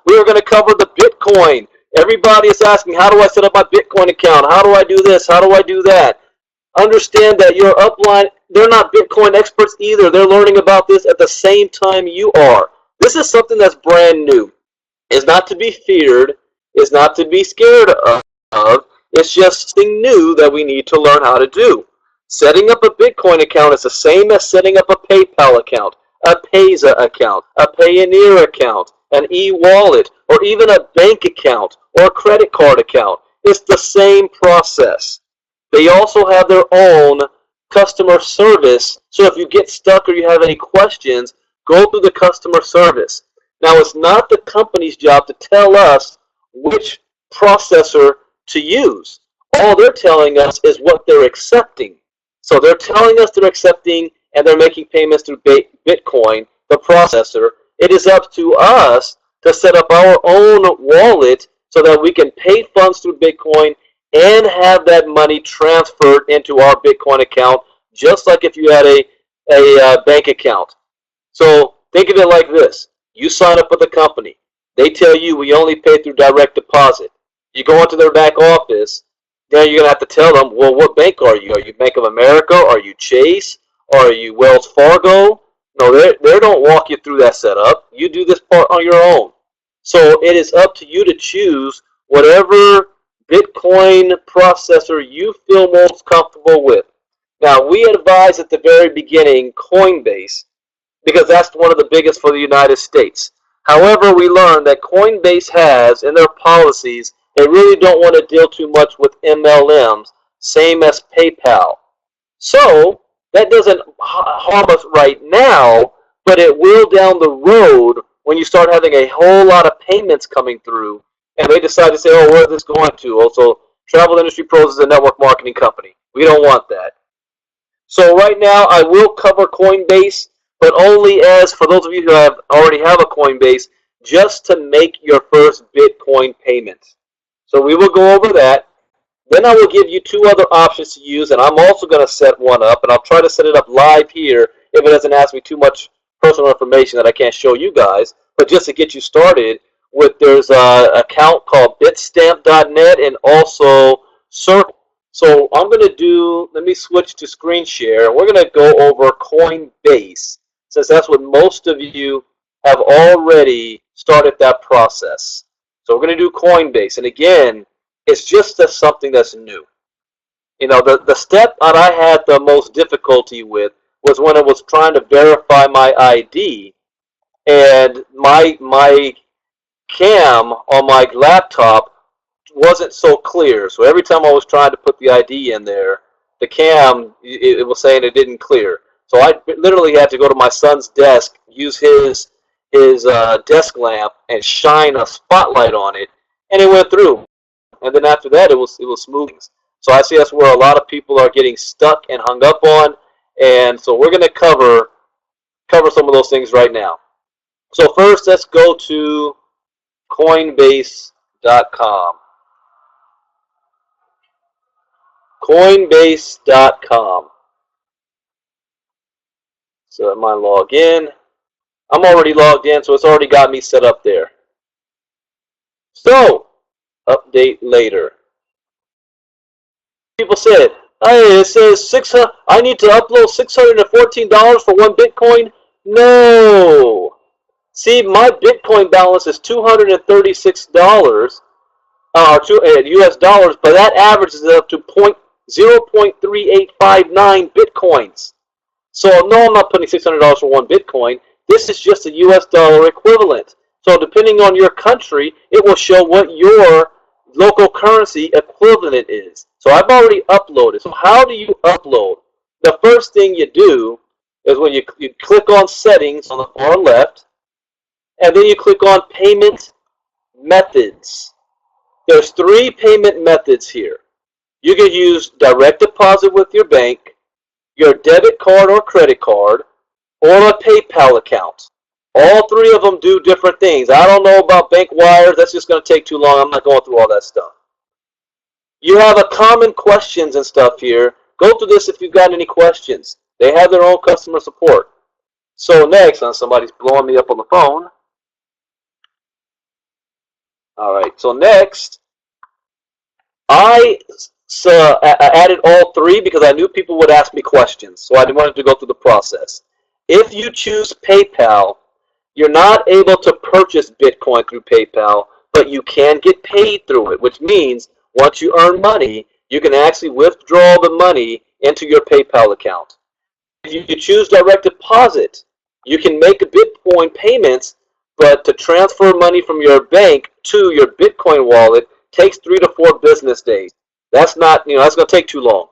We are going to cover the Bitcoin. Everybody is asking, how do I set up my Bitcoin account? How do I do this? How do I do that? Understand that your upline, they're not Bitcoin experts either. They're learning about this at the same time you are. This is something that's brand new. It's not to be feared. It's not to be scared of. It's just something new that we need to learn how to do. Setting up a Bitcoin account is the same as setting up a PayPal account, a Payza account, a Payoneer account, an e-wallet, or even a bank account or a credit card account. It's the same process. They also have their own customer service, so if you get stuck or you have any questions, go through the customer service. Now, it's not the company's job to tell us which processor to use. All they're telling us is what they're accepting. So they're telling us they're accepting and they're making payments through Bitcoin, the processor. It is up to us to set up our own wallet so that we can pay funds through Bitcoin and have that money transferred into our Bitcoin account, just like if you had a bank account. So think of it like this. You sign up with a company. They tell you we only pay through direct deposit. You go into their back office, then you're going to have to tell them, well, what bank are you? Are you Bank of America? Are you Chase? Are you Wells Fargo? No, they don't walk you through that setup. You do this part on your own. So it is up to you to choose whatever Bitcoin processor you feel most comfortable with. Now, we advise at the very beginning Coinbase because that's one of the biggest for the United States. However, we learned that Coinbase has in their policies, they really don't want to deal too much with MLMs, same as PayPal. So that doesn't harm us right now, but it will down the road when you start having a whole lot of payments coming through, and they decide to say, oh, where's this going to? Also, Travel Industry Pros is a network marketing company. We don't want that. So right now, I will cover Coinbase, but only as, for those of you who already have a Coinbase, just to make your first Bitcoin payment. So we will go over that. Then I will give you two other options to use, and I'm also going to set one up, and I'll try to set it up live here if it doesn't ask me too much personal information that I can't show you guys. But just to get you started, there's an account called bitstamp.net and also Circle. So I'm going to do, let me switch to screen share. We're going to go over Coinbase, since that's what most of you have already started that process. So we're going to do Coinbase. And again, it's just something that's new. You know, the step that I had the most difficulty with was when I was trying to verify my ID, and my cam on my laptop wasn't so clear. So every time I was trying to put the ID in there, the cam, it was saying it didn't clear. So I literally had to go to my son's desk, use his desk lamp, and shine a spotlight on it, and it went through. And then after that, it was smooth. So I see that's where a lot of people are getting stuck and hung up on. And so we're going to cover some of those things right now. So first, let's go to coinbase.com. Coinbase.com. So I might log in. I'm already logged in, so it's already got me set up there. So, update later. People said, hey, it says I need to upload $614 for one Bitcoin. No. See, my Bitcoin balance is $236 US dollars, but that averages up to 0.3859 Bitcoins. So no, I'm not putting $600 for one Bitcoin. This is just a US dollar equivalent. So depending on your country, it will show what your local currency equivalent is. So I've already uploaded. So how do you upload? The first thing you do is when you click on settings on the far left, and then you click on payment methods. There's 3 payment methods here. You can use direct deposit with your bank, your debit card or credit card, or a PayPal account. All 3 of them do different things. I don't know about bank wires. That's just going to take too long. I'm not going through all that stuff. You have a common questions and stuff here. Go through this if you've got any questions. They have their own customer support. So next, somebody's blowing me up on the phone. All right, so next, I added all three because I knew people would ask me questions, so I didn't want to go through the process. If you choose PayPal, you're not able to purchase Bitcoin through PayPal, but you can get paid through it, which means once you earn money, you can actually withdraw the money into your PayPal account. If you choose direct deposit, you can make Bitcoin payments, but to transfer money from your bank to your Bitcoin wallet takes 3 to 4 business days. That's not, that's going to take too long.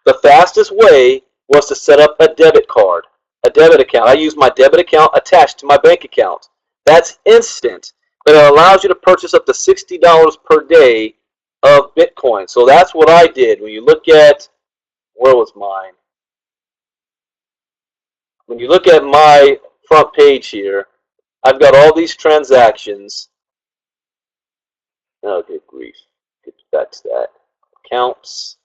The fastest way was to set up a debit card, a debit account. I use my debit account attached to my bank account. That's instant, but it allows you to purchase up to $60 per day of Bitcoin. So that's what I did. When you look at, where was mine? When you look at my front page here, I've got all these transactions. Oh, good grief. Get back to that. Accounts.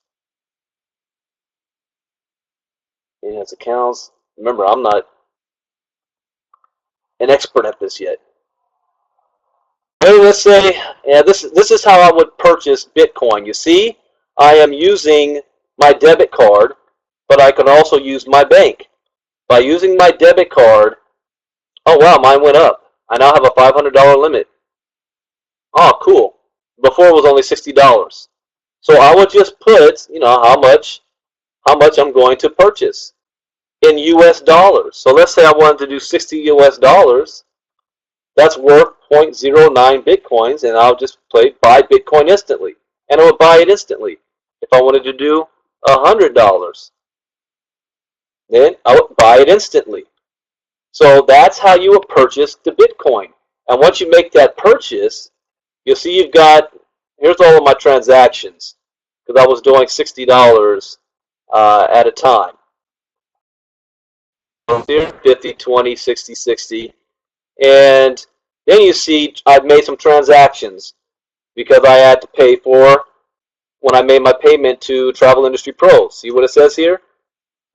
Yes, accounts. Remember, I'm not an expert at this yet. Hey, let's say, yeah, this is how I would purchase Bitcoin. You see, I am using my debit card, but I can also use my bank. By using my debit card, oh wow, mine went up. I now have a $500 limit. Oh, cool. Before it was only $60. So I would just put, how much I'm going to purchase in US dollars. So let's say I wanted to do 60 US dollars. That's worth 0.09 Bitcoins, and I'll just buy Bitcoin instantly. And I would buy it instantly. If I wanted to do $100, then I would buy it instantly. So that's how you would purchase the Bitcoin. And once you make that purchase, you'll see you've got, here's all of my transactions, because I was doing $60 at a time. Here, 50, 20, 60, 60. And then you see I've made some transactions because I had to pay for when I made my payment to Travel Industry Pros. See what it says here?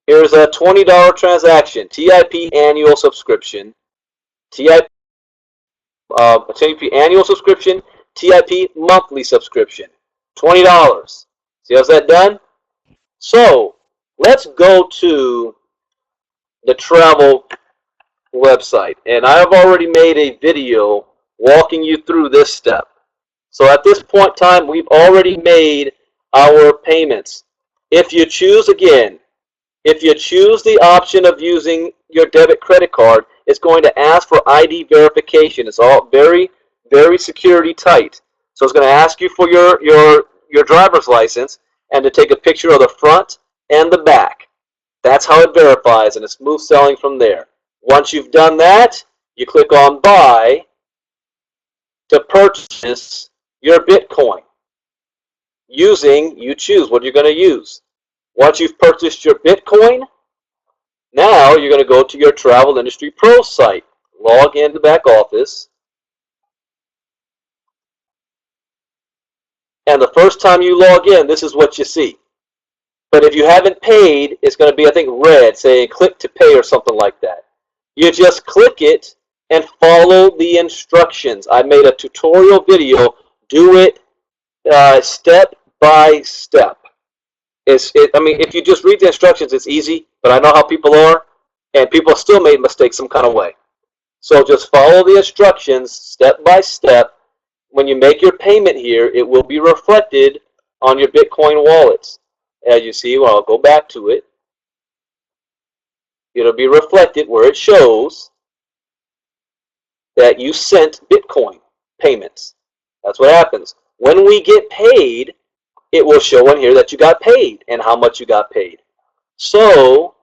Here's a $20 transaction, TIP annual subscription, TIP annual subscription, TIP monthly subscription, $20. See how's that done? So let's go to the travel website, and I've already made a video walking you through this step. So at this point in time, we've already made our payments. If you choose, again, if you choose the option of using your debit credit card, it's going to ask for ID verification. It's all very, very security tight. So it's going to ask you for your driver's license and to take a picture of the front and the back. That's how it verifies, and it's smooth selling from there. Once you've done that, you click on Buy to purchase your Bitcoin. You choose what you're going to use. Once you've purchased your Bitcoin, now you're going to go to your Travel Industry Pro site. Log into the back office. And the first time you log in, this is what you see. But if you haven't paid, it's going to be, I think, red, saying click to pay or something like that. You just click it and follow the instructions. I made a tutorial video. Do it step by step. I mean, if you just read the instructions, it's easy, but I know how people are, and people still made mistakes some kind of way. So just follow the instructions step by step. When you make your payment here, it will be reflected on your Bitcoin wallets. As you see, well, I'll go back to it. It'll be reflected where it shows that you sent Bitcoin payments. That's what happens. When we get paid, it will show in here that you got paid and how much you got paid. So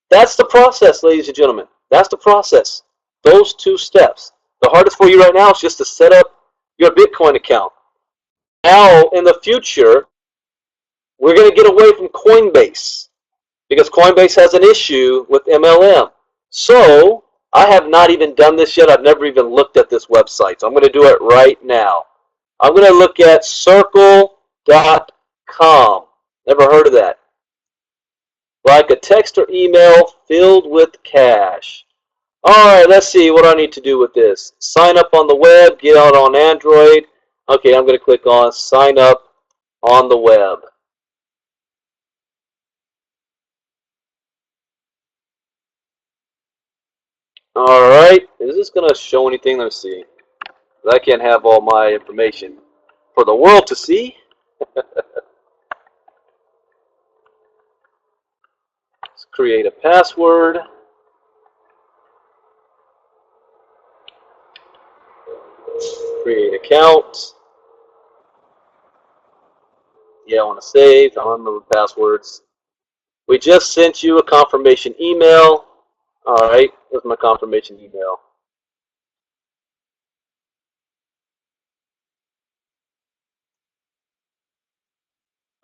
that's the process, ladies and gentlemen. That's the process. Those two steps. The hardest for you right now is just to set up your Bitcoin account. Now, in the future, we're going to get away from Coinbase because Coinbase has an issue with MLM. So I have not even done this yet. I've never even looked at this website. So I'm going to do it right now. I'm going to look at circle.com. Never heard of that. Like a text or email filled with cash. Alright, let's see what I need to do with this. Sign up on the web, get out on Android. Okay, I'm going to click on sign up on the web. Alright, is this going to show anything? Let's see. I can't have all my information for the world to see. Let's create a password. Create account. Yeah, I want to save. I don't remember passwords. We just sent you a confirmation email. Alright, here's my confirmation email.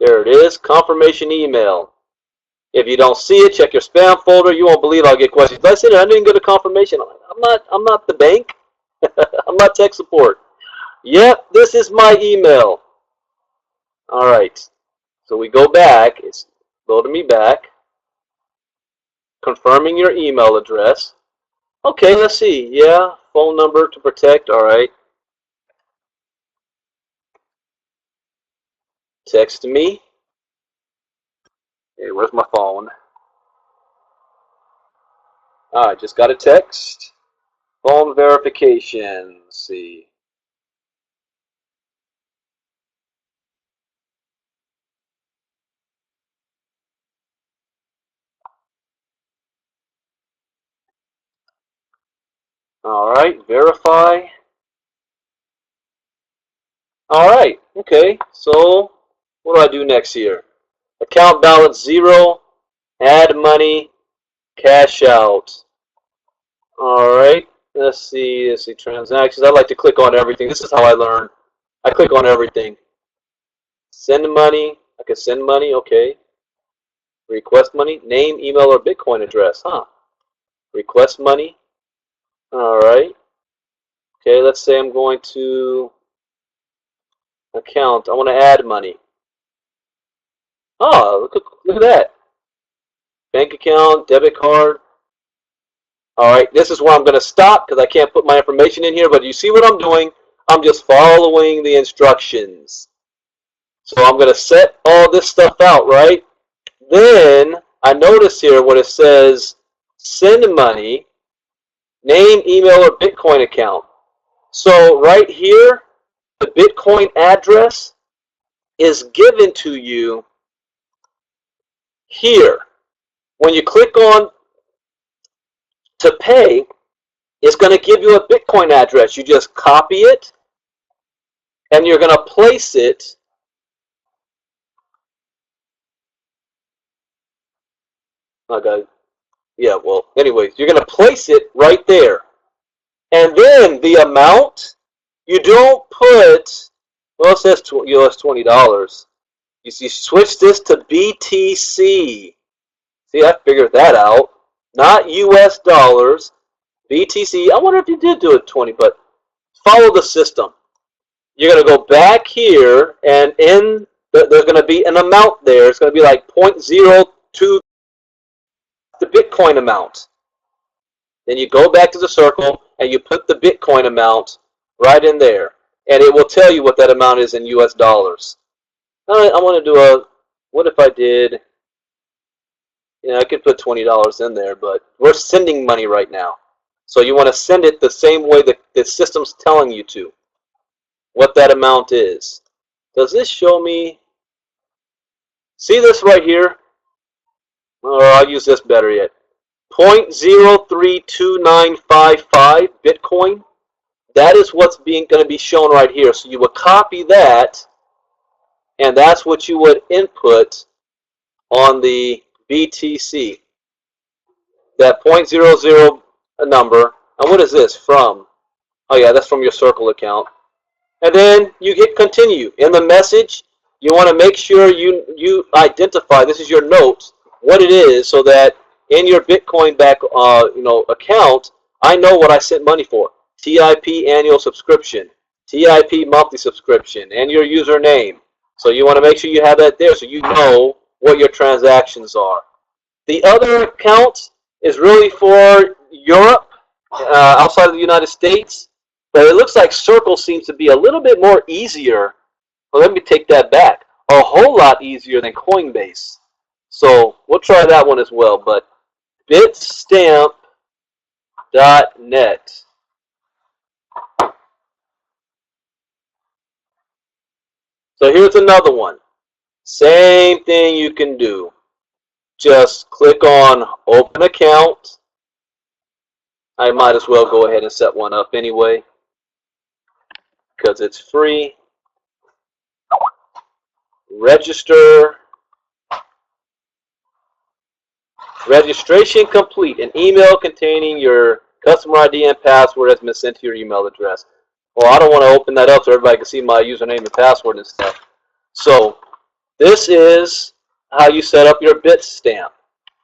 There it is, confirmation email. If you don't see it, check your spam folder. You won't believe I'll get questions. I said I didn't get a confirmation. I'm not the bank. I'm not tech support. Yep, this is my email. Alright. So we go back. It's loading me back. Confirming your email address. Okay, let's see. Yeah, phone number to protect. Alright. Text me. Hey, where's my phone? Alright, just got a text. Phone verification. Let's see. Alright, verify. Alright, okay. So, what do I do next here? Account balance 0. Add money. Cash out. Alright, let's see transactions. I like to click on everything. This is how I learn. I click on everything. Send money. I can send money, okay. Request money. Name, email, or Bitcoin address. Request money. Alright. Okay, let's say I'm going to account. I want to add money. Oh, look at that. Bank account, debit card. Alright, this is where I'm going to stop because I can't put my information in here, but you see what I'm doing? I'm just following the instructions. So I'm going to set all this stuff out, right? Then I notice here what it says, send money, name, email, or Bitcoin account. So right here, the Bitcoin address is given to you here. When you click on to pay, it's going to give you a Bitcoin address. You just copy it, and you're going to place it okay. Yeah, well, anyways, you're going to place it right there. And then the amount, you don't put, well, it says US $20. You see, switch this to BTC. See, I figured that out. Not US dollars, BTC. I wonder if you did do it 20, but follow the system. You're going to go back here, and there's going to be an amount there. It's going to be like 0.02, the Bitcoin amount. Then you go back to the circle, and you put the Bitcoin amount right in there. And it will tell you what that amount is in US dollars. I want to do what if I did, I could put $20 in there, but we're sending money right now. So you want to send it the same way that the system's telling you to, what that amount is. Does this show me, see this right here? Or I'll use this better yet. 0.032955 Bitcoin. That is what's going to be shown right here. So you would copy that, and that's what you would input on the BTC. That 0.00 number. And what is this from? Oh yeah, that's from your Circle account. And then you hit continue. In the message, you want to make sure you identify, this is your notes, what it is, so that in your Bitcoin back account, I know what I sent money for. TIP annual subscription, TIP monthly subscription, and your username. So you want to make sure you have that there so you know what your transactions are. The other account is really for Europe. outside of the United States. But it looks like Circle seems to be a little bit more easier. Well, let me take that back. A whole lot easier than Coinbase. So we'll try that one as well. But bitstamp.net. So here's another one. Same thing you can do. Just click on open account. I might as well go ahead and set one up anyway because it's free. Register. Registration complete. An email containing your customer ID and password has been sent to your email address. Well, I don't want to open that up so everybody can see my username and password and stuff. So this is how you set up your Bitstamp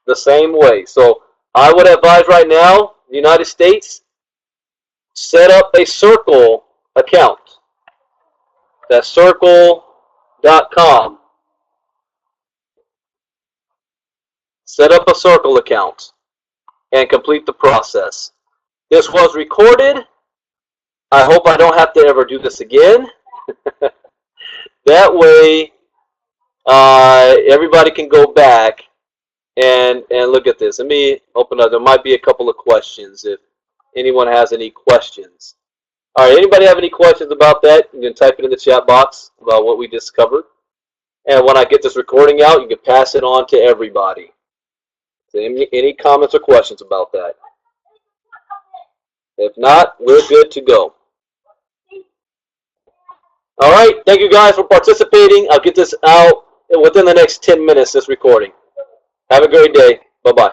the same way. So I would advise right now, the United States, set up a Circle account. That's circle.com. Set up a Circle account and complete the process. This was recorded. I hope I don't have to ever do this again. That way, everybody can go back and look at this. Let me open up. There might be a couple of questions if anyone has any questions. All right, anybody have any questions about that? You can type it in the chat box about what we discovered. And when I get this recording out, you can pass it on to everybody. So any comments or questions about that? If not, we're good to go. All right, thank you guys for participating. I'll get this out within the next 10 minutes, this recording. Have a great day. Bye-bye.